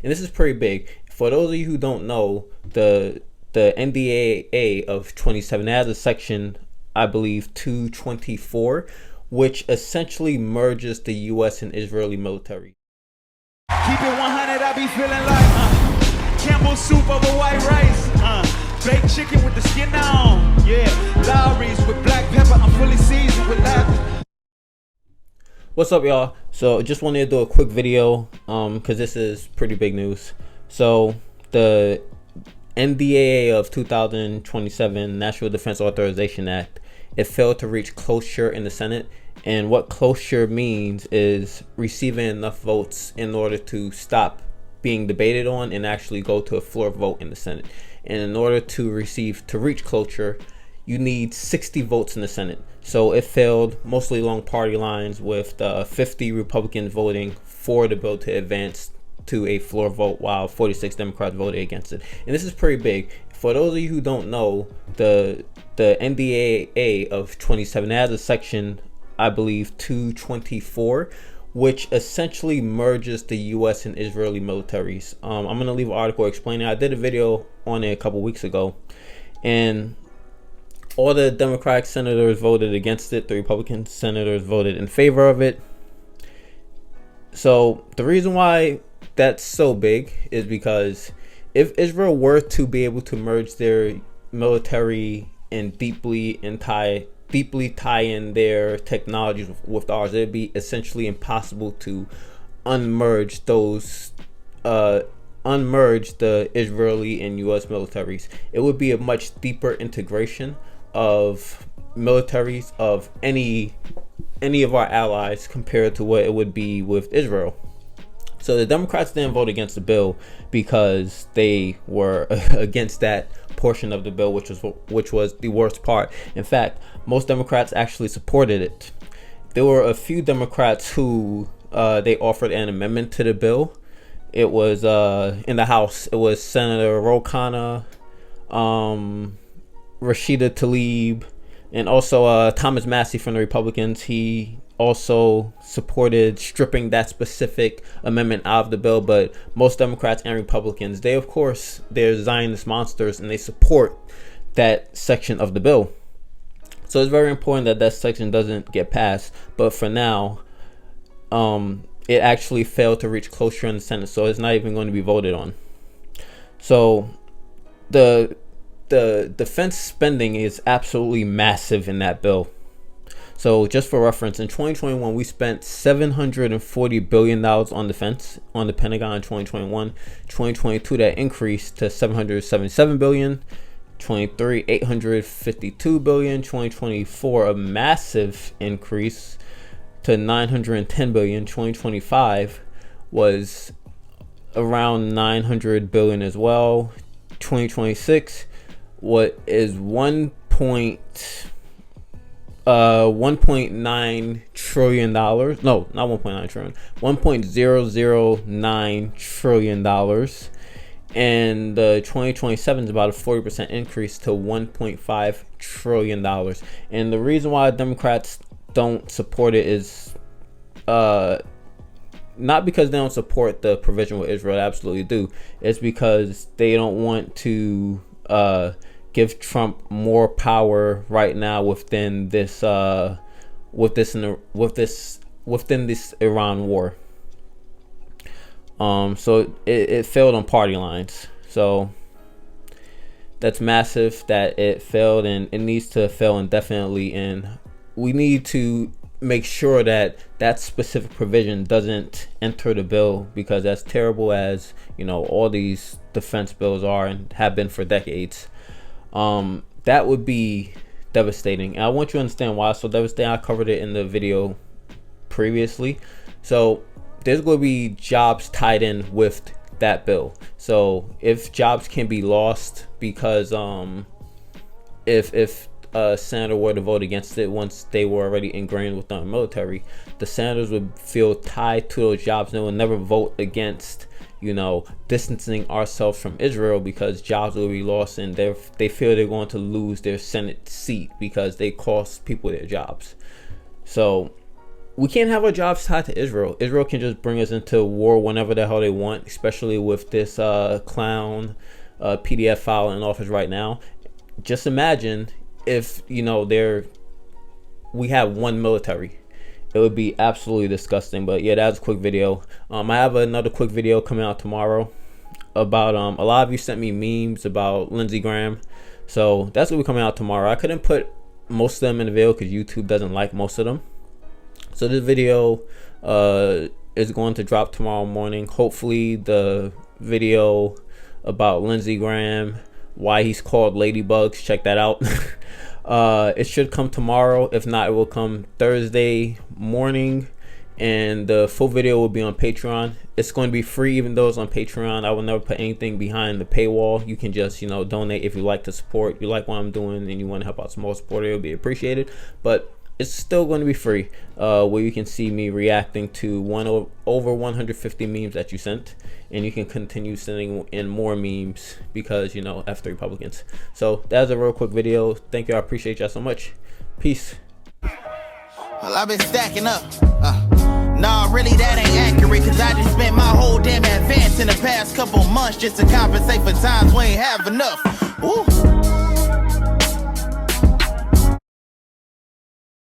and this is pretty big. For those of you who don't know, the NDAA of 27 has a section, I believe 224, which essentially merges the U.S. and Israeli military. Keep it 100, I be feeling like Campbell soup over white rice, baked chicken with the skin on, yeah, Lowry's with black pepper, I'm fully seasoned with that. What's up, y'all? So just wanted to do a quick video because this is pretty big news. So the NDAA of 2027, National Defense Authorization Act, it failed to reach cloture in the Senate. And what cloture means is receiving enough votes in order to stop being debated on and actually go to a floor vote in the Senate. And in order to reach cloture, you need 60 votes in the Senate. So it failed mostly along party lines, with 50 Republicans voting for the bill to advance to a floor vote while 46 Democrats voted against it. And this is pretty big. For those of you who don't know, the NDAA of 27 has a section, I believe 224, which essentially merges the U.S. and Israeli militaries. I'm going to leave an article explaining. I did a video on it a couple weeks ago, and all the Democratic senators voted against it. The Republican senators voted in favor of it. So the reason why that's so big is because if Israel were to be able to merge their military and deeply tie in their technologies with ours, it'd be essentially impossible to unmerge the Israeli and U.S. militaries. It would be a much deeper integration of militaries of any of our allies compared to what it would be with Israel. So the Democrats didn't vote against the bill because they were against that portion of the bill, which was the worst part. In fact, most Democrats actually supported it. There were a few Democrats who they offered an amendment to the bill. It was in the House. It was Senator Ro Khanna, Rashida Tlaib, and also Thomas Massie from the Republicans. He also supported stripping that specific amendment out of the bill. But most Democrats and Republicans, they're Zionist monsters, and they support that section of the bill. So it's very important that that section doesn't get passed. But for now, it actually failed to reach cloture in the Senate, so it's not even going to be voted on. So the defense spending is absolutely massive in that bill. So just for reference, in 2021, we spent $740 billion on defense, on the Pentagon in 2021. 2022, that increased to $777 billion. 23, $852 billion. 2024, a massive increase to $910 billion. 2025 was around $900 billion as well. 2026, what is 1.9 trillion dollars. No, not 1.9 trillion. 1.009 trillion dollars. And 2027 is about a 40% increase to 1.5 trillion dollars. And the reason why Democrats don't support it is not because they don't support the provision with Israel. They absolutely do. It's because they don't want to give Trump more power right now within this Iran war. So it failed on party lines. So that's massive that it failed, and it needs to fail indefinitely. And we need to make sure that that specific provision doesn't enter the bill, because as terrible as, all these defense bills are and have been for decades, that would be devastating. And I want you to understand why it's so devastating. I covered it in the video previously. So there's going to be jobs tied in with that bill. So if jobs can be lost because if a senator were to vote against it once they were already ingrained with the military, the senators would feel tied to those jobs. They will never vote against, distancing ourselves from Israel, because jobs will be lost, and they feel they're going to lose their Senate seat because they cost people their jobs. So we can't have our jobs tied to Israel. Israel can just bring us into war whenever the hell they want, especially with this clown PDF file in office right now. Just imagine if, you know, we have one military. It would be absolutely disgusting. But yeah, that's a quick video. I have another quick video coming out tomorrow about a lot of you sent me memes about Lindsey Graham, so that's what will be coming out tomorrow. I couldn't put most of them in the video because YouTube doesn't like most of them. So this video is going to drop tomorrow morning. Hopefully the video about Lindsey Graham, why he's called ladybugs, check that out. It should come tomorrow. If not, it will come Thursday morning, and the full video will be on Patreon. It's going to be free, even though it's on Patreon. I will never put anything behind the paywall. You can just, you know, donate if you like to support, you like what I'm doing, and you want to help out some more support. It will be appreciated. But it's still going to be free, where you can see me reacting to over 150 memes that you sent, and you can continue sending in more memes because, you know, F the Republicans. So that's a real quick video. Thank you. I appreciate y'all so much. Peace. Well, I've been stacking up. Nah, really that ain't accurate, cause I just spent my whole damn advance in the past couple months just to compensate for times we ain't have enough. Ooh.